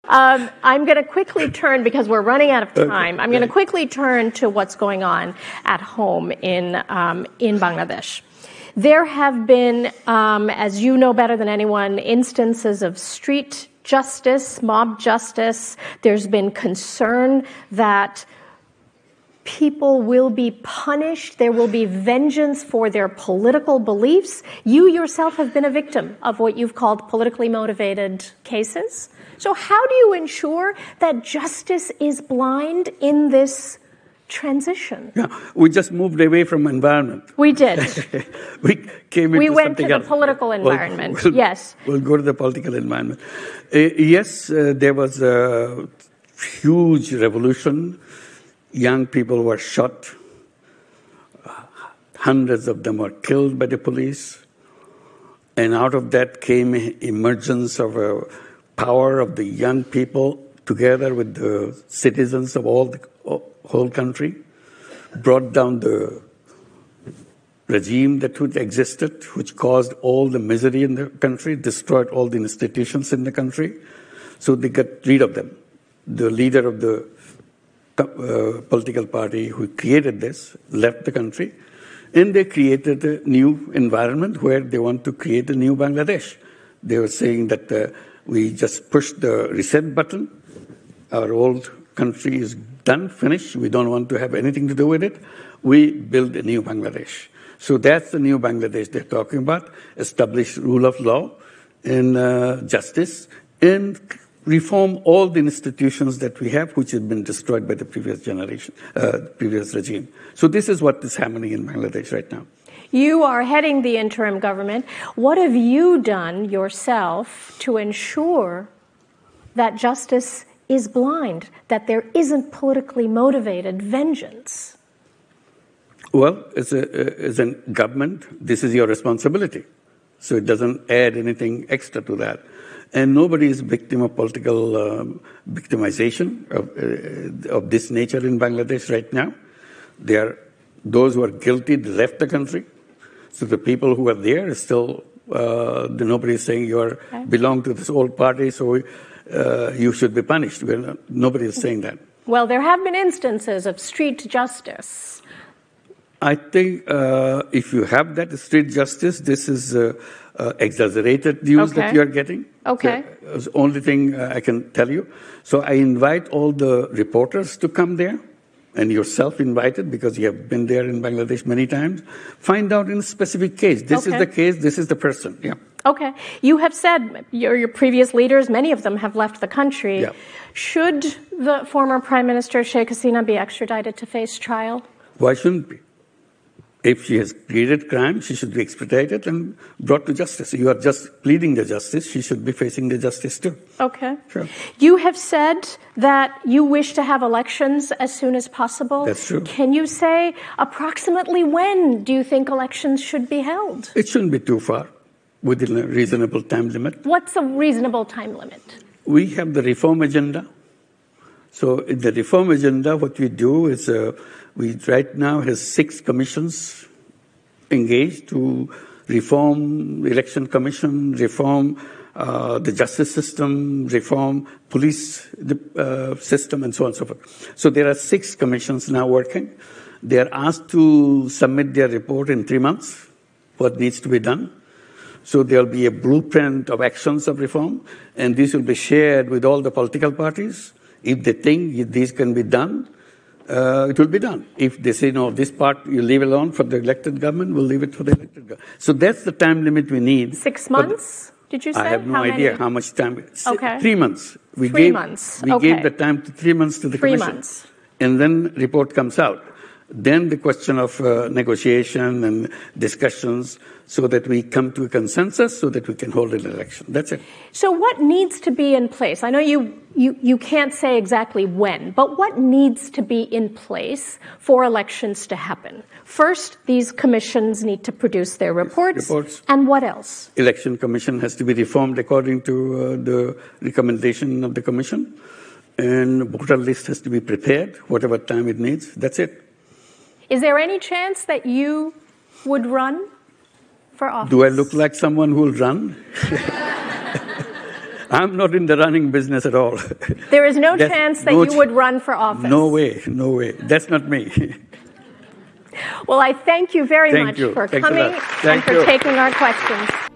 I'm going to quickly turn, because we're running out of time, I'm going to quickly turn to what's going on at home in Bangladesh. There have been, as you know better than anyone, instances of street justice, mob justice. There's been concern that people will be punished. There will be vengeance for their political beliefs. You yourself have been a victim of what you've called politically motivated cases. So how do you ensure that justice is blind in this transition? Yeah, we just moved away from environment. We did. We came into we went something to the else. Political environment. Yes. We'll go to the political environment. Yes, there was a huge revolution. Young people were shot. Hundreds of them were killed by the police. And out of that came emergence of a power of the young people together with the citizens of whole country, brought down the regime that existed, which caused all the misery in the country, destroyed all the institutions in the country. So they got rid of them. The leader of the political party who created this left the country, and they created a new environment where they want to create a new Bangladesh. They were saying that we just pushed the reset button. Our old country is done, finished. We don't want to have anything to do with it. We build a new Bangladesh. So that's the new Bangladesh they're talking about. Establish rule of law and justice, and reform all the institutions that we have, which have been destroyed by the previous generation, previous regime. So this is what is happening in Bangladesh right now. You are heading the interim government. What have you done yourself to ensure that justice is blind, that there isn't politically motivated vengeance? Well, as a government, this is your responsibility. So it doesn't add anything extra to that. And nobody is victim of political victimization of this nature in Bangladesh right now. Those who are guilty left the country. So the people who are there is still, nobody is saying you belong to this old party, so you should be punished. Nobody is saying that. Well, there have been instances of street justice. I think if you have that street justice, this is exaggerated news that you are getting. Okay. It's the only thing I can tell you. So I invite all the reporters to come there, and yourself invited because you have been there in Bangladesh many times. Find out in a specific case. This is the case, this is the person. Yeah. Okay. You have said your previous leaders, many of them have left the country. Yeah. Should the former Prime Minister Sheikh Hasina be extradited to face trial? Why shouldn't be? If she has committed crime, she should be extradited and brought to justice. You are just pleading the justice. She should be facing the justice too. Okay. Sure. You have said that you wish to have elections as soon as possible. That's true. Can you say approximately when do you think elections should be held? It shouldn't be too far, within a reasonable time limit. What's a reasonable time limit? We have the reform agenda. So in the reform agenda, what we do is we right now have 6 commissions engaged to reform the election commission, reform the justice system, reform police system, and so on and so forth. So there are 6 commissions now working. They are asked to submit their report in 3 months, what needs to be done. So there will be a blueprint of actions of reform, and this will be shared with all the political parties. If they think these can be done, it will be done. If they say, no, this part you leave alone for the elected government, we'll leave it for the elected government. So that's the time limit we need. 6 months, did you say? I have no idea how much time. Okay. 3 months. We 3 months. We gave the time to 3 months to the 3 commission. months. And then report comes out. Then the question of negotiation and discussions so that we come to a consensus so that we can hold an election. That's it. So what needs to be in place? I know you can't say exactly when, but what needs to be in place for elections to happen? First, these commissions need to produce their reports. And what else? Election commission has to be reformed according to the recommendation of the commission. And voter list has to be prepared, whatever time it needs. That's it. Is there any chance that you would run for office? Do I look like someone who will run? I'm not in the running business at all. There is no chance that you would run for office. No way, no way. That's not me. Well, I thank you very much for coming and for taking our questions.